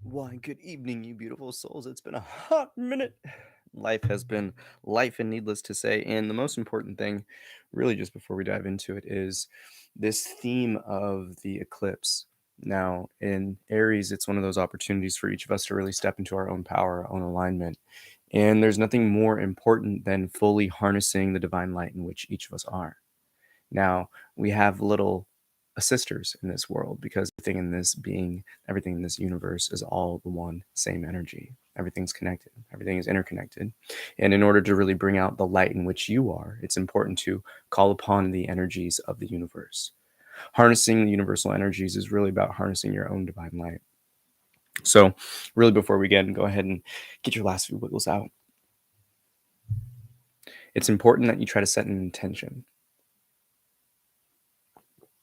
Why, good evening, you beautiful souls. It's been a hot minute. Life has been life, and needless to say. And the most important thing, really, just before we dive into it, is this theme of the eclipse. Now, in Aries, it's one of those opportunities for each of us to really step into our own power, our own alignment. And there's nothing more important than fully harnessing the divine light in which each of us are. Now, we have little assisters in this world because everything in this being, everything in this universe is all the one same energy. Everything's connected, everything is interconnected. And in order to really bring out the light in which you are, it's important to call upon the energies of the universe. Harnessing the universal energies is really about harnessing your own divine light. So, really, before we get, go ahead and get your last few wiggles out. It's important that you try to set an intention.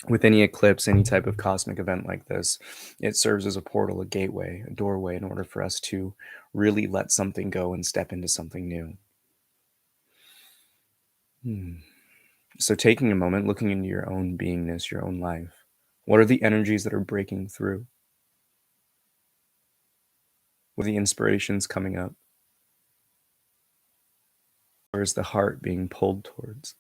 With any eclipse, any type of cosmic event like this, it serves as a portal, a gateway, a doorway in order for us to really let something go and step into something new. So, taking a moment, looking into your own beingness, your own life, what are the energies that are breaking through? What are the inspirations coming up? Where is the heart being pulled towards?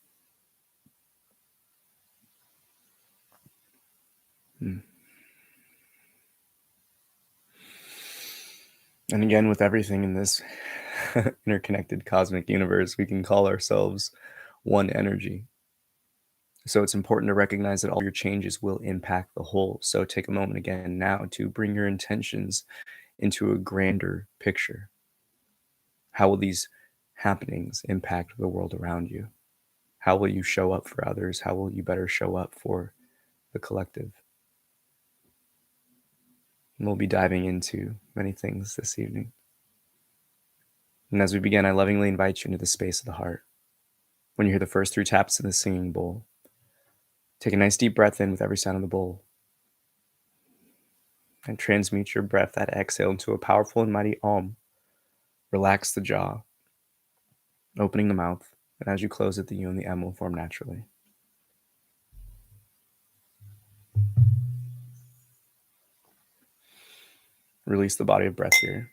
And again, with everything in this interconnected cosmic universe, we can call ourselves one energy. So it's important to recognize that all your changes will impact the whole. So take a moment again now to bring your intentions into a grander picture. How will these happenings impact the world around you? How will you show up for others? How will you better show up for the collective? And we'll be diving into many things this evening. And as we begin, I lovingly invite you into the space of the heart. When you hear the first 3 taps in the singing bowl, take a nice deep breath in with every sound of the bowl and transmute your breath, that exhale, into a powerful and mighty Om. Relax the jaw, opening the mouth, and as you close it, the U and the M will form naturally. Release the body of breath here.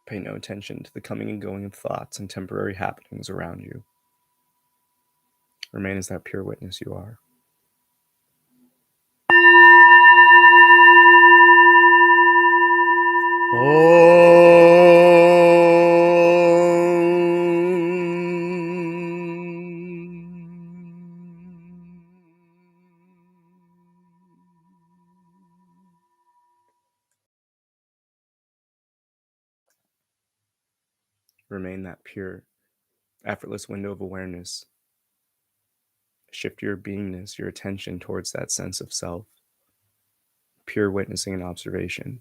Pay no attention to the coming and going of thoughts and temporary happenings around you. Remain as that pure witness you are. Remain that pure, effortless window of awareness. Shift your beingness, your attention towards that sense of self, pure witnessing and observation.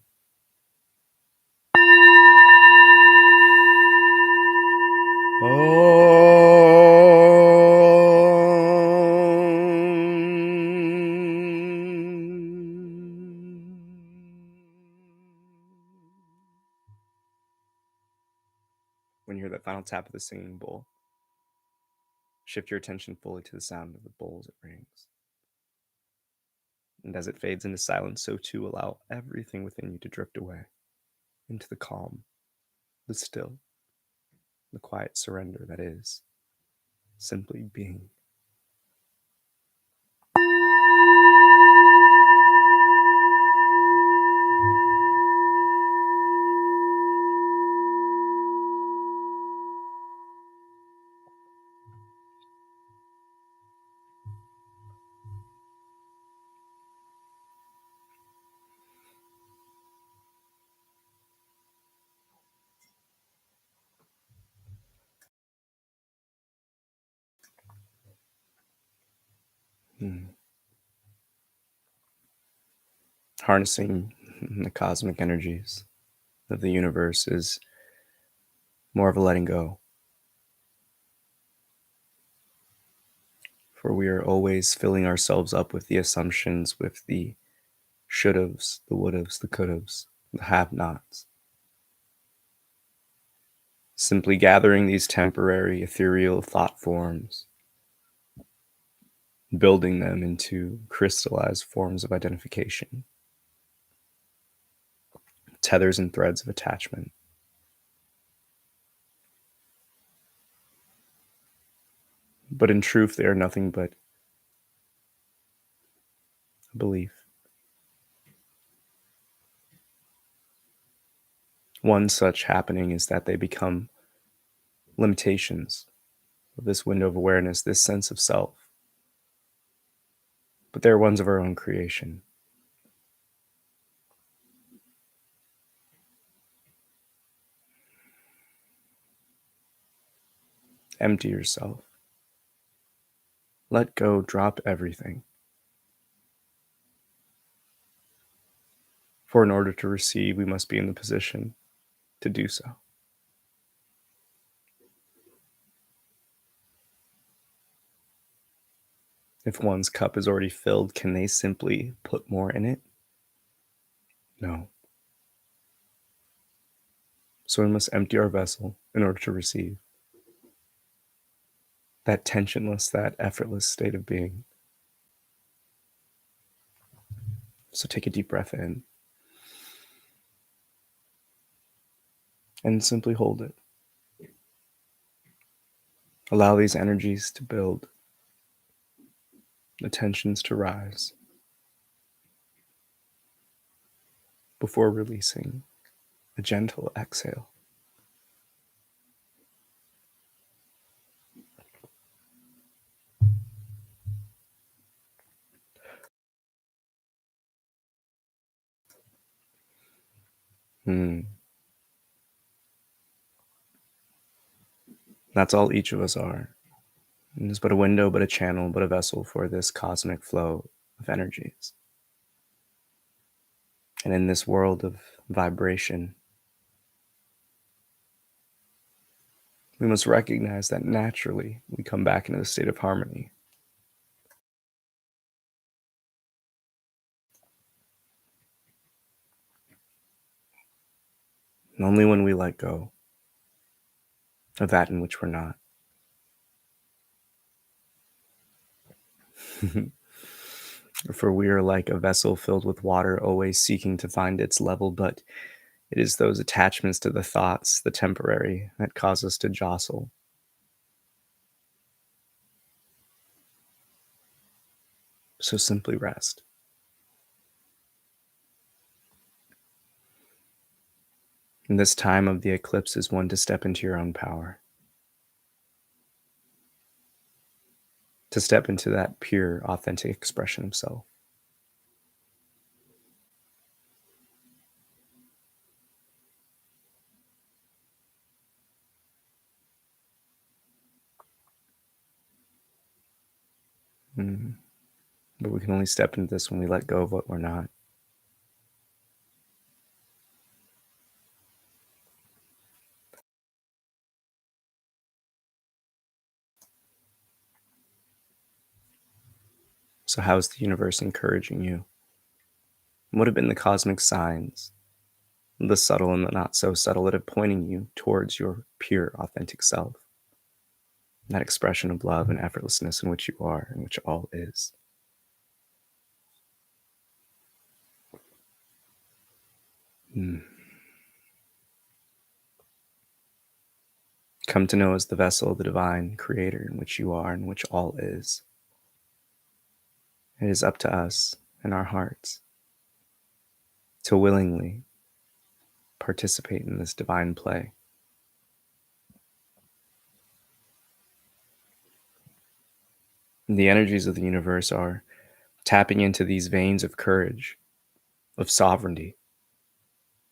When you hear that final tap of the singing bowl, shift your attention fully to the sound of the bowl as it rings. And as it fades into silence, so too allow everything within you to drift away into the calm, the still, the quiet surrender that is simply being. Harnessing the cosmic energies of the universe is more of a letting go. For we are always filling ourselves up with the assumptions, with the should-haves, the would-haves, the could-haves, the have-nots. Simply gathering these temporary, ethereal thought forms, building them into crystallized forms of identification, tethers and threads of attachment. But in truth, they are nothing but a belief. One such happening is that they become limitations of this window of awareness, this sense of self. But they're ones of our own creation. Empty yourself. Let go, drop everything. For in order to receive, we must be in the position to do so. If one's cup is already filled, can they simply put more in it? No. So we must empty our vessel in order to receive. That tensionless, that effortless state of being. So take a deep breath in and simply hold it. Allow these energies to build, the tensions to rise before releasing a gentle exhale. That's all each of us are. And it's but a window, but a channel, but a vessel for this cosmic flow of energies. And in this world of vibration, we must recognize that naturally we come back into a state of harmony. And only when we let go of that in which we're not. For we are like a vessel filled with water, always seeking to find its level, but it is those attachments to the thoughts, the temporary, that cause us to jostle. So simply rest. And this time of the eclipse is one to step into your own power. To step into that pure, authentic expression of self. But we can only step into this when we let go of what we're not. So how is the universe encouraging you? What have been the cosmic signs, the subtle and the not so subtle, that are pointing you towards your pure, authentic self? That expression of love and effortlessness in which you are, in which all is. Come to know as the vessel, the divine creator in which you are, in which all is. It is up to us in our hearts to willingly participate in this divine play. And the energies of the universe are tapping into these veins of courage, of sovereignty,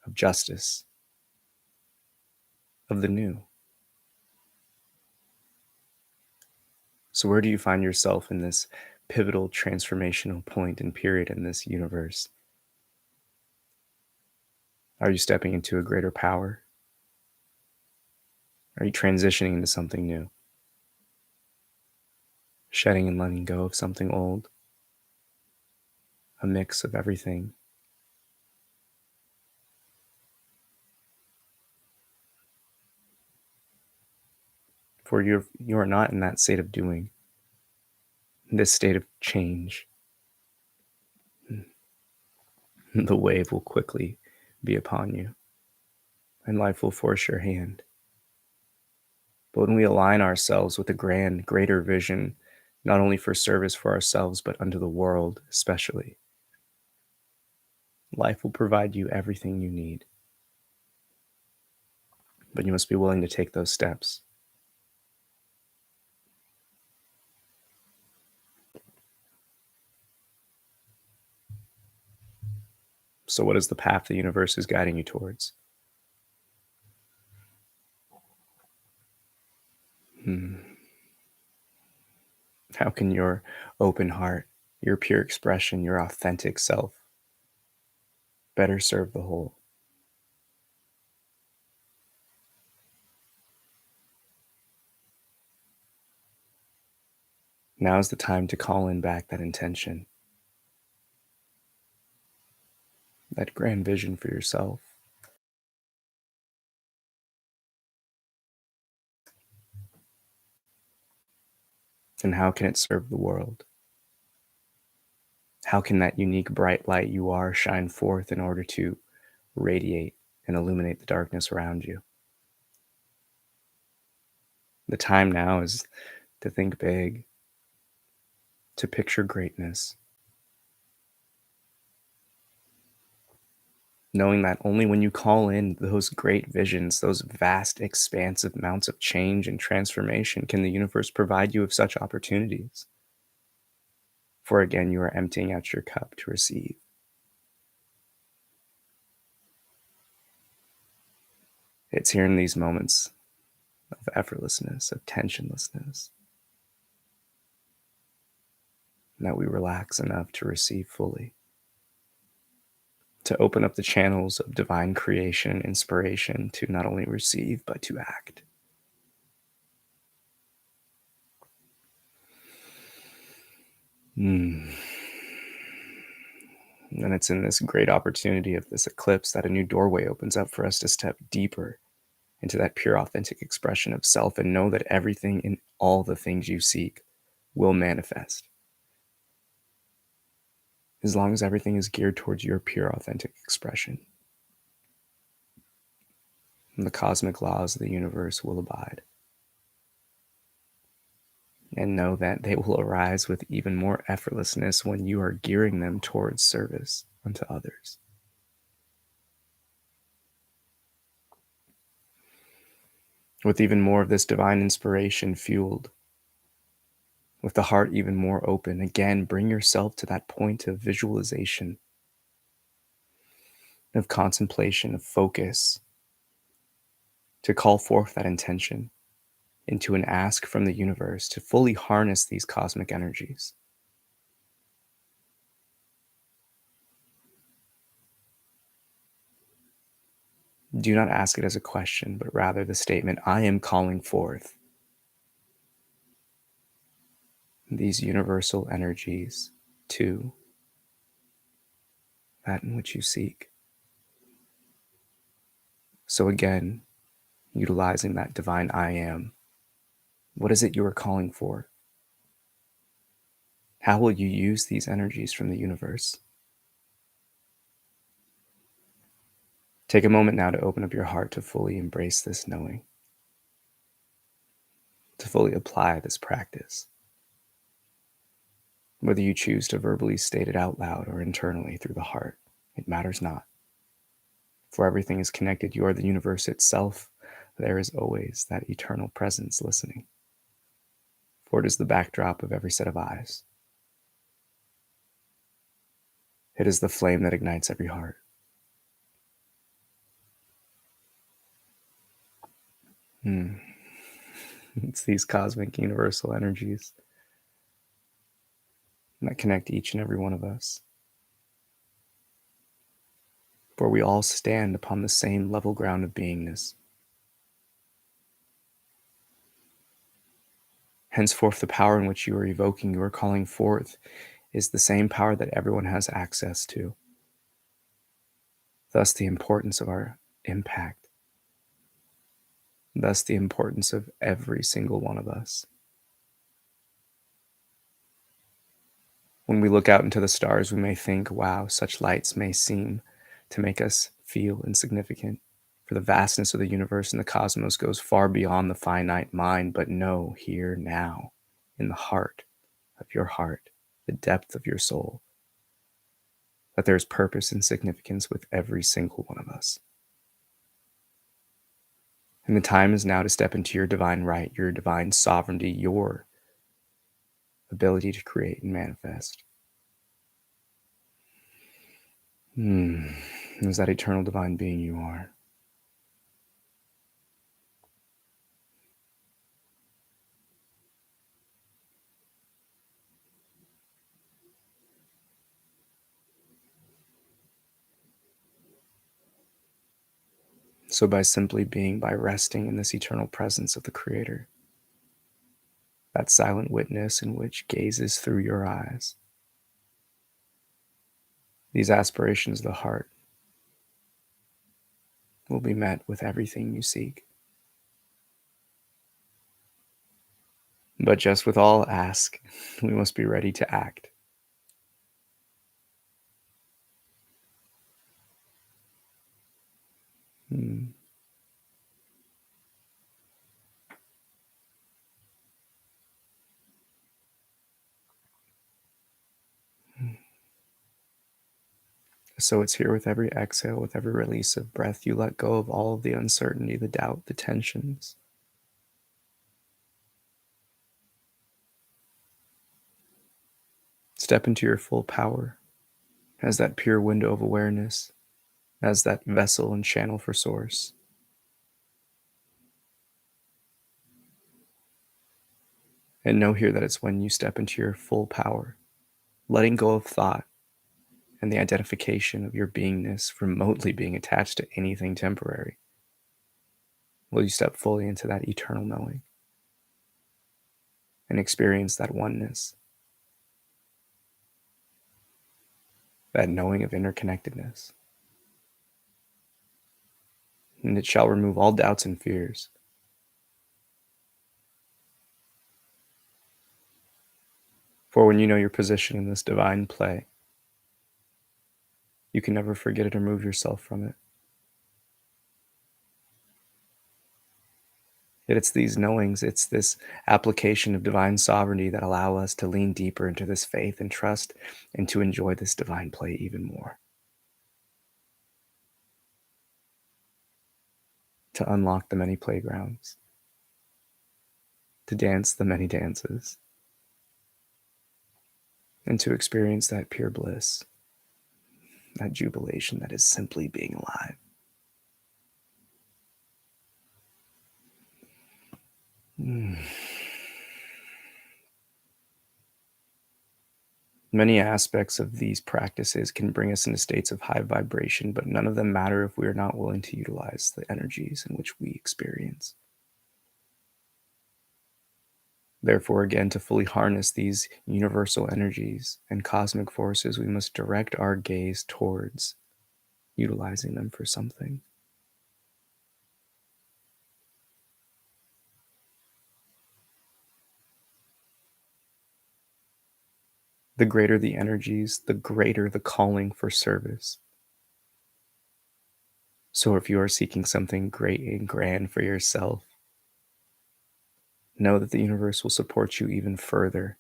of justice, of the new. So where do you find yourself in this pivotal transformational point and period in this universe? Are you stepping into a greater power? Are you transitioning into something new? shedding and letting go of something old, a mix of everything. For you are not in that state of doing, this state of change. The wave will quickly be upon you, and life will force your hand. But when we align ourselves with a grand, greater vision, not only for service for ourselves, but unto the world especially, life will provide you everything you need. But you must be willing to take those steps. So what is the path the universe is guiding you towards? How can your open heart, your pure expression, your authentic self better serve the whole? Now is the time to call in back that intention, that grand vision for yourself. And how can it serve the world? How can that unique bright light you are shine forth in order to radiate and illuminate the darkness around you? The time now is to think big, to picture greatness, knowing that only when you call in those great visions, those vast, expansive amounts of change and transformation, can the universe provide you with such opportunities. For again, you are emptying out your cup to receive. It's here in these moments of effortlessness, of tensionlessness, that we relax enough to receive fully, to open up the channels of divine creation and inspiration to not only receive, but to act. And it's in this great opportunity of this eclipse that a new doorway opens up for us to step deeper into that pure, authentic expression of self and know that everything in all the things you seek will manifest. As long as everything is geared towards your pure, authentic expression. And the cosmic laws of the universe will abide. And know that they will arise with even more effortlessness when you are gearing them towards service unto others. With even more of this divine inspiration fueled, with the heart even more open, again, bring yourself to that point of visualization, of contemplation, of focus, to call forth that intention into an ask from the universe to fully harness these cosmic energies. Do not ask it as a question, but rather the statement, I am calling forth these universal energies to that in which you seek. So again, utilizing that divine I am, what is it you are calling for? How will you use these energies from the universe? Take a moment now to open up your heart to fully embrace this knowing, to fully apply this practice. Whether you choose to verbally state it out loud or internally through the heart, it matters not. For everything is connected. You are the universe itself. There is always that eternal presence listening. For it is the backdrop of every set of eyes. It is the flame that ignites every heart. It's these cosmic universal energies that connect each and every one of us. For we all stand upon the same level ground of beingness. Henceforth, the power in which you are evoking, you are calling forth, is the same power that everyone has access to. Thus, the importance of our impact. Thus, the importance of every single one of us. When we look out into the stars, we may think, wow, such lights may seem to make us feel insignificant. For the vastness of the universe and the cosmos goes far beyond the finite mind, but know here now, in the heart of your heart, the depth of your soul, that there is purpose and significance with every single one of us. And the time is now to step into your divine right, your divine sovereignty, your ability to create and manifest. As that eternal divine being you are. So by simply being, by resting in this eternal presence of the Creator, that silent witness in which gazes through your eyes, these aspirations of the heart will be met with everything you seek. But just with all ask, we must be ready to act. So it's here with every exhale, with every release of breath, you let go of all of the uncertainty, the doubt, the tensions. Step into your full power as that pure window of awareness, as that vessel and channel for source. And know here that it's when you step into your full power, letting go of thought and the identification of your beingness remotely being attached to anything temporary, will you step fully into that eternal knowing and experience that oneness, that knowing of interconnectedness. And it shall remove all doubts and fears. For when you know your position in this divine play, you can never forget it or move yourself from it. Yet it's these knowings, it's this application of divine sovereignty that allow us to lean deeper into this faith and trust and to enjoy this divine play even more. To unlock the many playgrounds, to dance the many dances, and to experience that pure bliss, that jubilation that is simply being alive. Many aspects of these practices can bring us into states of high vibration, but none of them matter if we are not willing to utilize the energies in which we experience. Therefore, again, to fully harness these universal energies and cosmic forces, we must direct our gaze towards utilizing them for something. The greater the energies, the greater the calling for service. So if you are seeking something great and grand for yourself, know that the universe will support you even further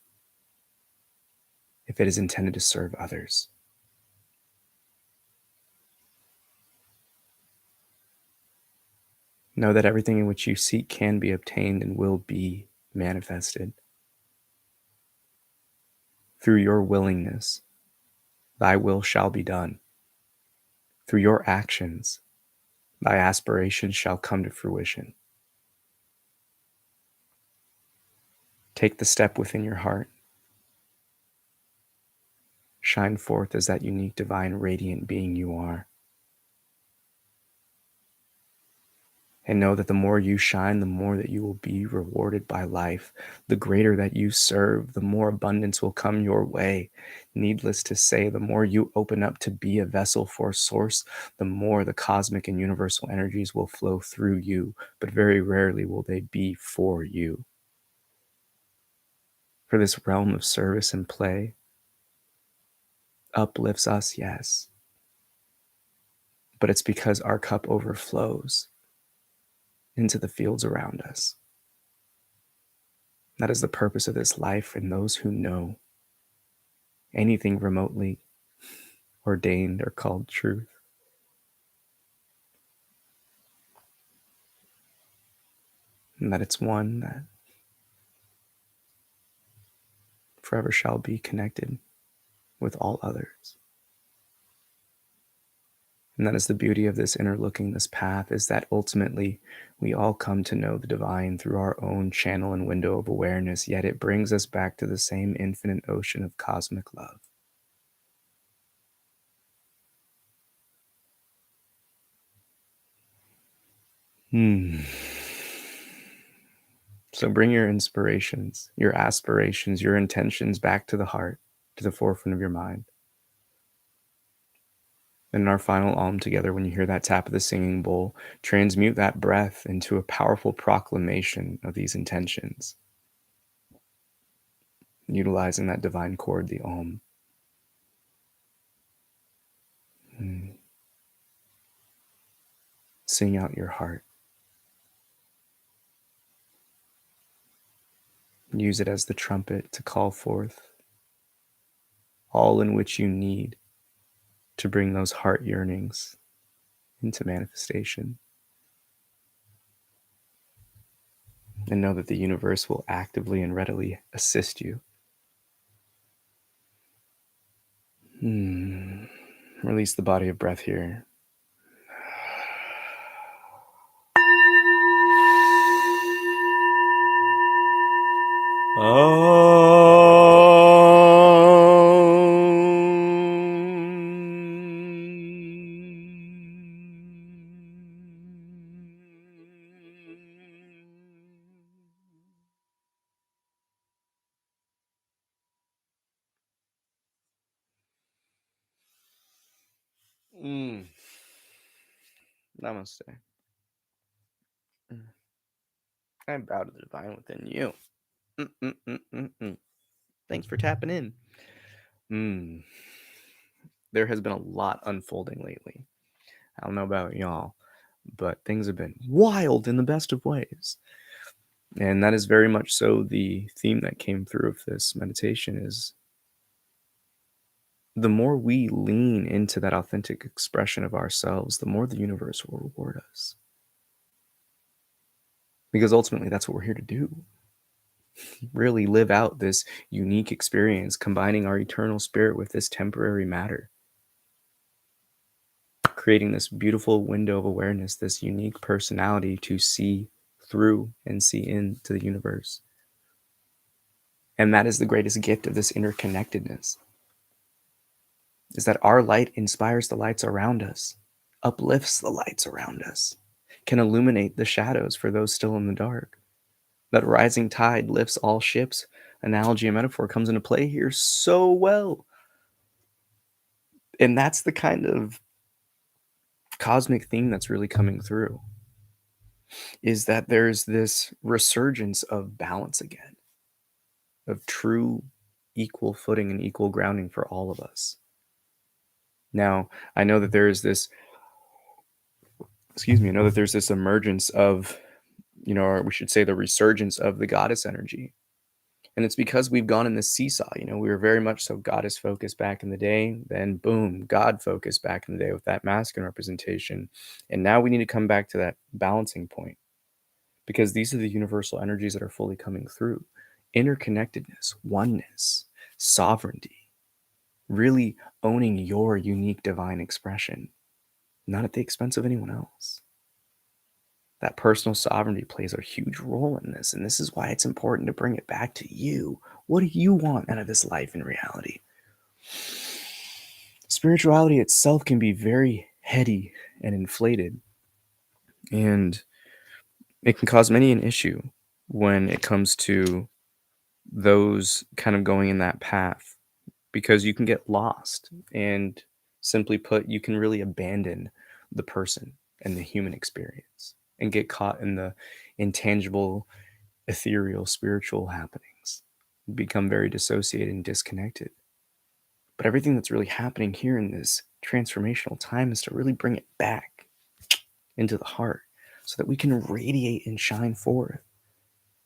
if it is intended to serve others. Know that everything in which you seek can be obtained and will be manifested. Through your willingness, thy will shall be done. Through your actions, thy aspirations shall come to fruition. Take the step within your heart. Shine forth as that unique, divine, radiant being you are. And know that the more you shine, the more that you will be rewarded by life. The greater that you serve, the more abundance will come your way. Needless to say, the more you open up to be a vessel for source, the more the cosmic and universal energies will flow through you, but very rarely will they be for you. For this realm of service and play uplifts us, yes, but it's because our cup overflows into the fields around us. That is the purpose of this life, and those who know anything remotely ordained or called truth. And that it's one that forever shall be connected with all others. And that is the beauty of this inner looking, this path, is that ultimately we all come to know the divine through our own channel and window of awareness, yet it brings us back to the same infinite ocean of cosmic love. So bring your inspirations, your aspirations, your intentions back to the heart, to the forefront of your mind. And in our final Om together, when you hear that tap of the singing bowl, transmute that breath into a powerful proclamation of these intentions, utilizing that divine chord, the Om. Sing out your heart. Use it as the trumpet to call forth all in which you need to bring those heart yearnings into manifestation. And know that the universe will actively and readily assist you. Release the body of breath here. Namaste. I bow to the divine within you. Thanks for tapping in. There has been a lot unfolding lately. I don't know about y'all, but things have been wild in the best of ways. And that is very much so the theme that came through of this meditation is the more we lean into that authentic expression of ourselves, the more the universe will reward us. Because ultimately, that's what we're here to do. Really live out this unique experience, combining our eternal spirit with this temporary matter. Creating this beautiful window of awareness, this unique personality to see through and see into the universe. And that is the greatest gift of this interconnectedness, is that our light inspires the lights around us, uplifts the lights around us, can illuminate the shadows for those still in the dark. That rising tide lifts all ships. Analogy and metaphor comes into play here so well. And that's the kind of cosmic theme that's really coming through, is that there's this resurgence of balance again, of true equal footing and equal grounding for all of us. Now, I know that there's this emergence of, or we should say the resurgence of the goddess energy. And it's because we've gone in this seesaw. We were very much so goddess focused back in the day. Then boom, God focused back in the day with that masculine representation. And now we need to come back to that balancing point, because these are the universal energies that are fully coming through. Interconnectedness, oneness, sovereignty, really owning your unique divine expression, not at the expense of anyone else. That personal sovereignty plays a huge role in this. And this is why it's important to bring it back to you. What do you want out of this life in reality? Spirituality itself can be very heady and inflated. And it can cause many an issue when it comes to those kind of going in that path because you can get lost and simply put, you can really abandon the person and the human experience and get caught in the intangible, ethereal, spiritual happenings, become very dissociated and disconnected. But everything that's really happening here in this transformational time is to really bring it back into the heart so that we can radiate and shine forth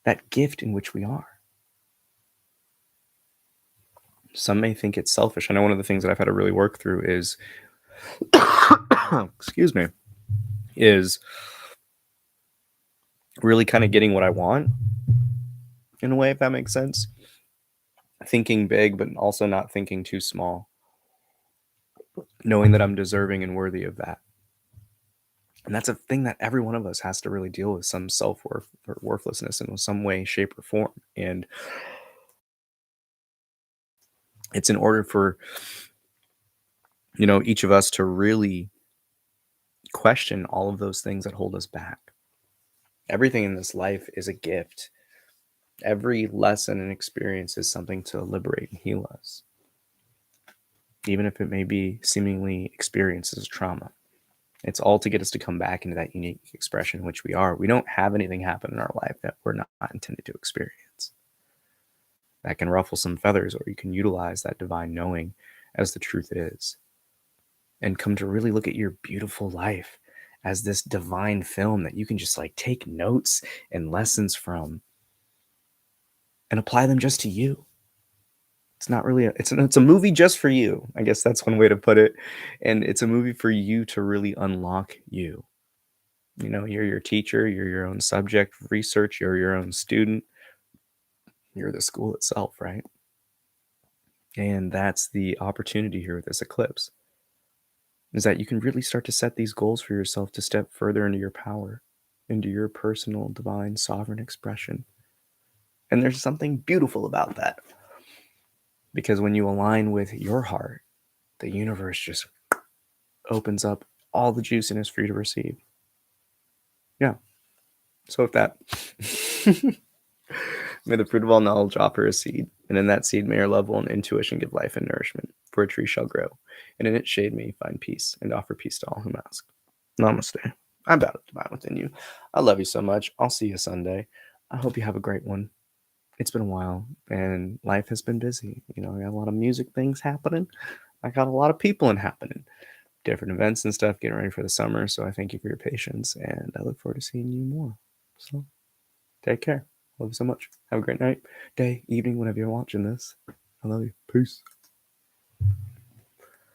that gift in which we are. Some may think it's selfish. I know one of the things that I've had to really work through is, excuse me, is really kind of getting what I want in a way, if that makes sense. Thinking big, but also not thinking too small. Knowing that I'm deserving and worthy of that. And that's a thing that every one of us has to really deal with, some self-worth or worthlessness in some way, shape, or form. And it's in order for, each of us to really question all of those things that hold us back. Everything in this life is a gift. Every lesson and experience is something to liberate and heal us, even if it may be seemingly experienced as trauma. It's all to get us to come back into that unique expression in which we are. We don't have anything happen in our life that we're not intended to experience. That can ruffle some feathers, or you can utilize that divine knowing as the truth is and come to really look at your beautiful life as this divine film that you can just like take notes and lessons from and apply them just to you. It's not really it's a movie just for you. I guess that's one way to put it. And it's a movie for you to really unlock you. You're your teacher, you're your own subject of research, you're your own student, you're the school itself, right? And that's the opportunity here with this eclipse, is that you can really start to set these goals for yourself to step further into your power, into your personal, divine, sovereign expression. And there's something beautiful about that. Because when you align with your heart, the universe just opens up all the juiciness for you to receive. Yeah. So with that, may the fruit of all knowledge offer a seed, and in that seed may your love, will, and intuition give life and nourishment, for a tree shall grow, and in its shade may you find peace, and offer peace to all whom ask. Namaste. I'm about to divine within you. I love you so much. I'll see you Sunday. I hope you have a great one. It's been a while, and life has been busy. I got a lot of music things happening. I got a lot of people in happening. Different events and stuff, getting ready for the summer. So I thank you for your patience, and I look forward to seeing you more. So take care. Love you so much. Have a great night, day, evening, whenever you're watching this. I love you. Peace.